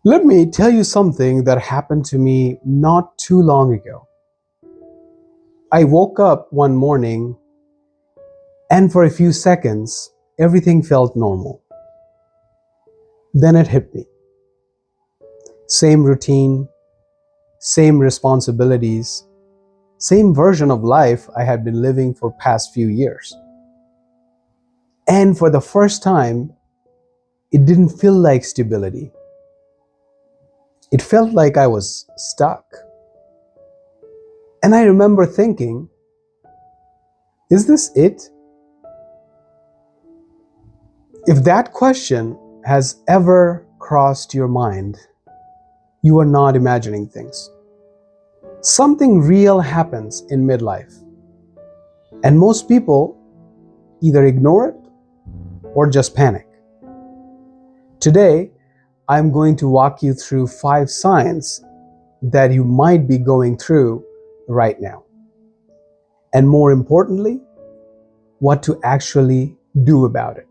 Let me tell you something that happened to me not too long ago. I woke up one morning and for a few seconds, everything felt normal. Then it hit me. Same routine, same responsibilities, same version of life I had been living for past few years. And for the first time, it didn't feel like stability. It felt like I was stuck. And I remember thinking, is this it? If that question has ever crossed your mind, you are not imagining things. Something real happens in midlife, and most people either ignore it or just panic. Today, I'm going to walk you through 5 signs that you might be going through right now. And more importantly, what to actually do about it.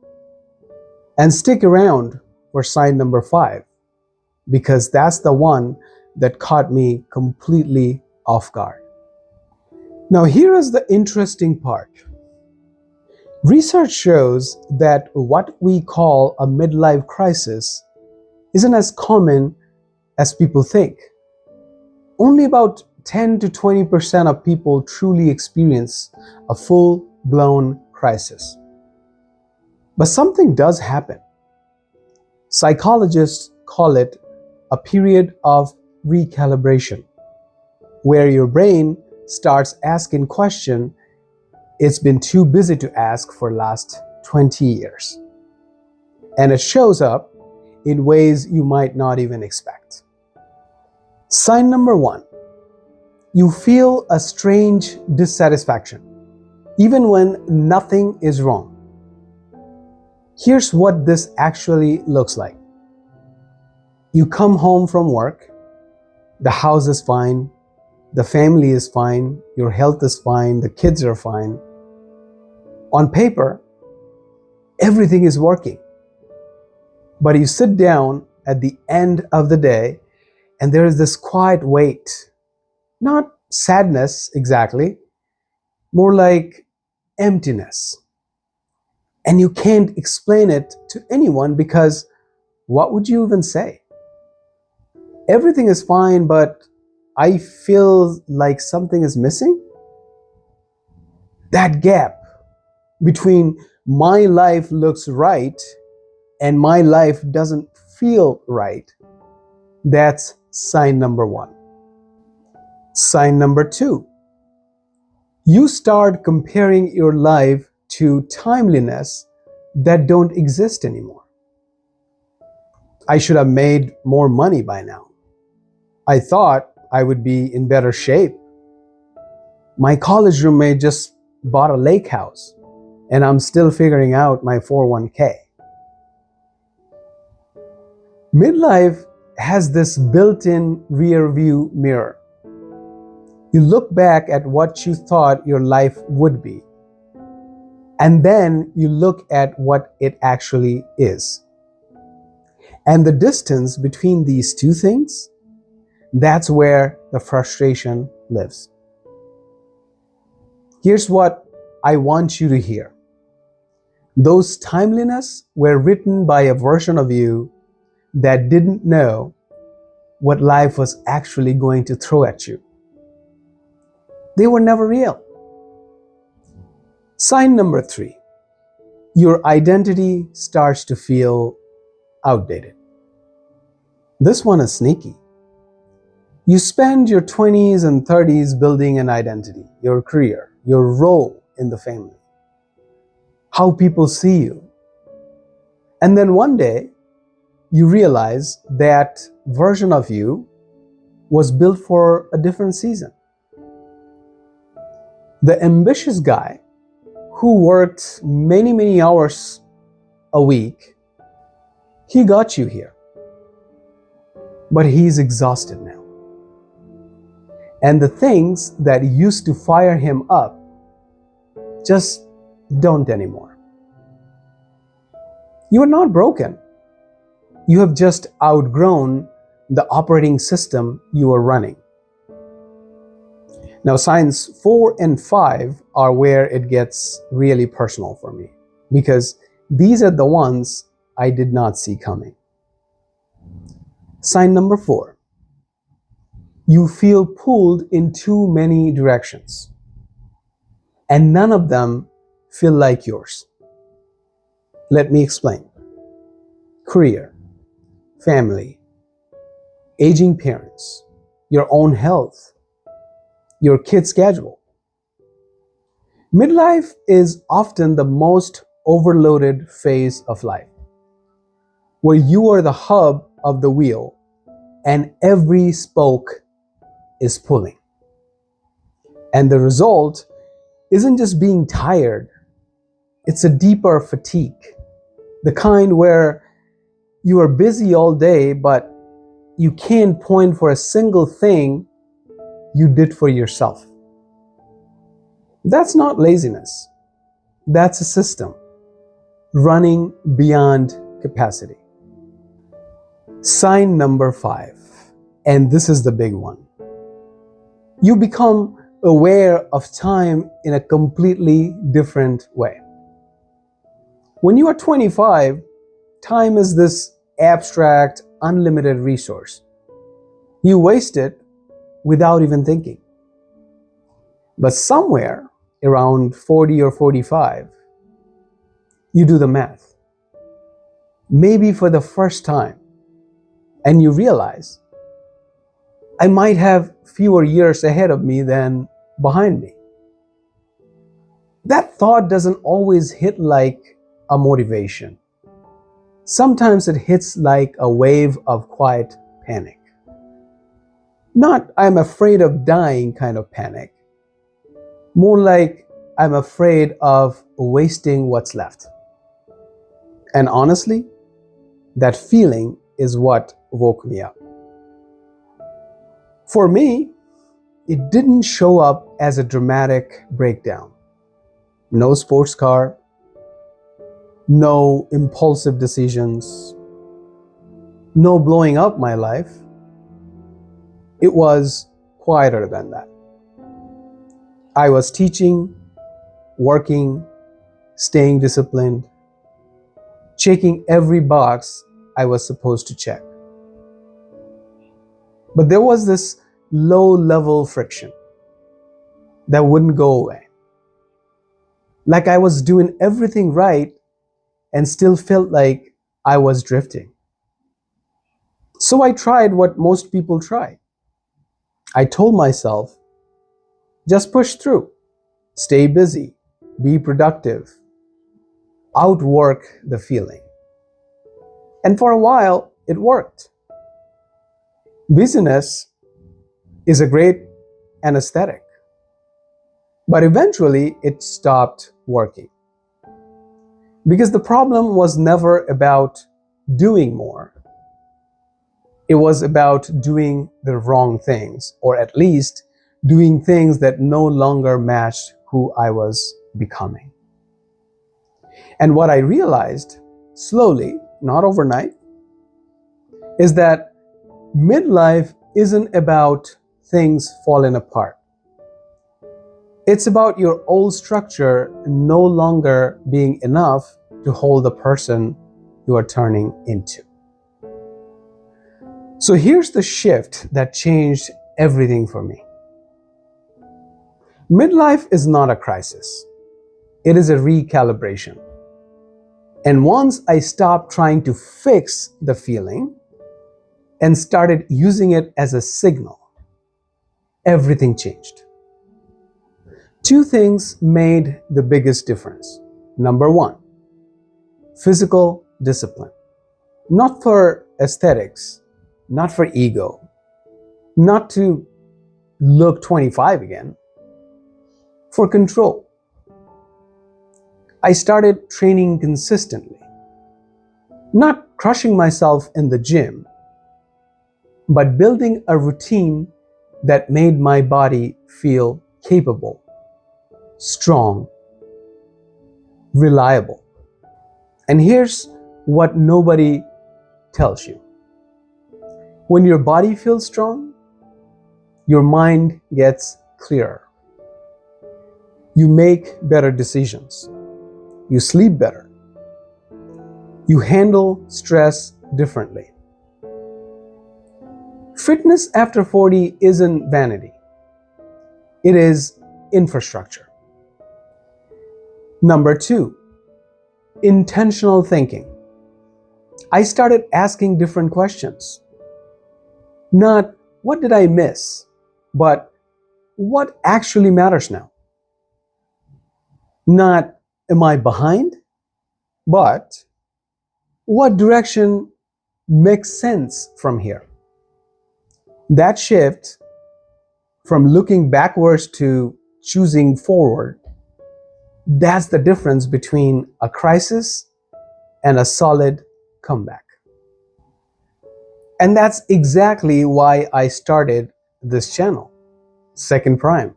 And stick around for sign number 5, because that's the one that caught me completely off guard. Now, here is the interesting part. Research shows that what we call a midlife crisis isn't as common as people think. Only about 10 to 20% of people truly experience a full-blown crisis. But something does happen. Psychologists call it a period of recalibration, where your brain starts asking questions it's been too busy to ask for last 20 years. And it shows up in ways you might not even expect. Sign number 1, you feel a strange dissatisfaction, even when nothing is wrong. Here's what this actually looks like. You come home from work, the house is fine, the family is fine, your health is fine, the kids are fine. On paper, everything is working. But you sit down at the end of the day and there is this quiet weight. Not sadness exactly, more like emptiness. And you can't explain it to anyone because what would you even say? Everything is fine, but I feel like something is missing. That gap between my life looks right and my life doesn't feel right, that's sign number 1. Sign number 2, you start comparing your life to timeliness that don't exist anymore. I should have made more money by now. I thought I would be in better shape. My college roommate just bought a lake house, and I'm still figuring out my 401k. Midlife has this built-in rear view mirror. You look back at what you thought your life would be, and then you look at what it actually is. And the distance between these two things, that's where the frustration lives. Here's what I want you to hear. Those timeliness were written by a version of you that didn't know what life was actually going to throw at you. They were never real. Sign number 3, your identity starts to feel outdated. This one is sneaky. You spend your 20s and 30s building an identity, your career, your role in the family, how people see you. And then one day, you realize that version of you was built for a different season. The ambitious guy who worked many, many hours a week, he got you here. But he's exhausted now. And the things that used to fire him up just don't anymore. You are not broken. You have just outgrown the operating system you are running. Now, signs 4 and 5 are where it gets really personal for me, because these are the ones I did not see coming. Sign number 4: you feel pulled in too many directions, and none of them feel like yours. Let me explain. Career, family, aging parents, your own health, your kid's schedule. Midlife is often the most overloaded phase of life, where you are the hub of the wheel and every spoke is pulling. And the result isn't just being tired, it's a deeper fatigue, the kind where you are busy all day, but you can't point for a single thing you did for yourself. That's not laziness. That's a system running beyond capacity. Sign number 5, and this is the big one. You become aware of time in a completely different way. When you are 25, time is this abstract, unlimited resource. You waste it without even thinking. But somewhere around 40 or 45, you do the math. Maybe for the first time, and you realize, I might have fewer years ahead of me than behind me. That thought doesn't always hit like a motivation. Sometimes it hits like a wave of quiet panic. Not I'm afraid of dying kind of panic. More like I'm afraid of wasting what's left. And honestly, that feeling is what woke me up. For me, it didn't show up as a dramatic breakdown. No sports car, no impulsive decisions, no blowing up my life. It was quieter than that. I was teaching, working, staying disciplined, checking every box I was supposed to check. But there was this low-level friction that wouldn't go away. Like I was doing everything right and still felt like I was drifting. So I tried what most people try. I told myself, just push through, stay busy, be productive, outwork the feeling. And for a while, it worked. Busyness is a great anesthetic, but eventually it stopped working. Because the problem was never about doing more. It was about doing the wrong things, or at least doing things that no longer matched who I was becoming. And what I realized slowly, not overnight, is that midlife isn't about things falling apart. It's about your old structure no longer being enough to hold the person you are turning into. So here's the shift that changed everything for me. Midlife is not a crisis. It is a recalibration. And once I stopped trying to fix the feeling and started using it as a signal, everything changed. Two things made the biggest difference. Number 1, physical discipline. Not for aesthetics, not for ego, not to look 25 again, for control. I started training consistently, not crushing myself in the gym, but building a routine that made my body feel capable, strong, reliable. And here's what nobody tells you. When your body feels strong, your mind gets clearer. You make better decisions. You sleep better. You handle stress differently. Fitness after 40 isn't vanity. It is infrastructure. Number 2, intentional thinking. I started asking different questions. Not what did I miss, but what actually matters now? Not am I behind, but what direction makes sense from here? That shift from looking backwards to choosing forward, that's the difference between a crisis and a solid comeback. And that's exactly why I started this channel, Second Prime.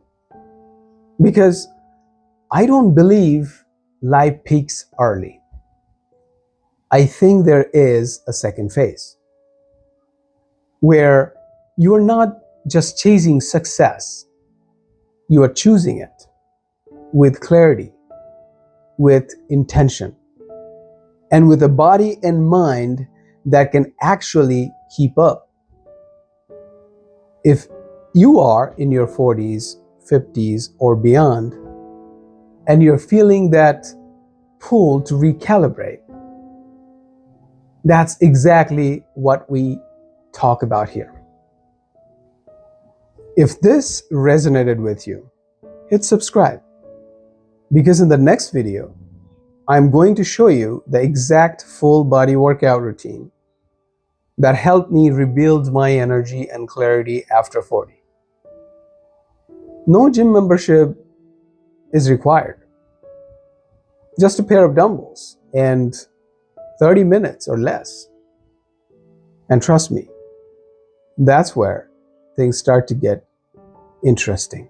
Because I don't believe life peaks early. I think there is a second phase where you are not just chasing success, you are choosing it with clarity, with intention, and with a body and mind that can actually keep up. If you are in your 40s, 50s, or beyond, and you're feeling that pull to recalibrate, that's exactly what we talk about here. If this resonated with you, hit subscribe, because in the next video, I'm going to show you the exact full body workout routine that helped me rebuild my energy and clarity after 40. No gym membership is required. Just a pair of dumbbells and 30 minutes or less. And trust me, that's where things start to get interesting.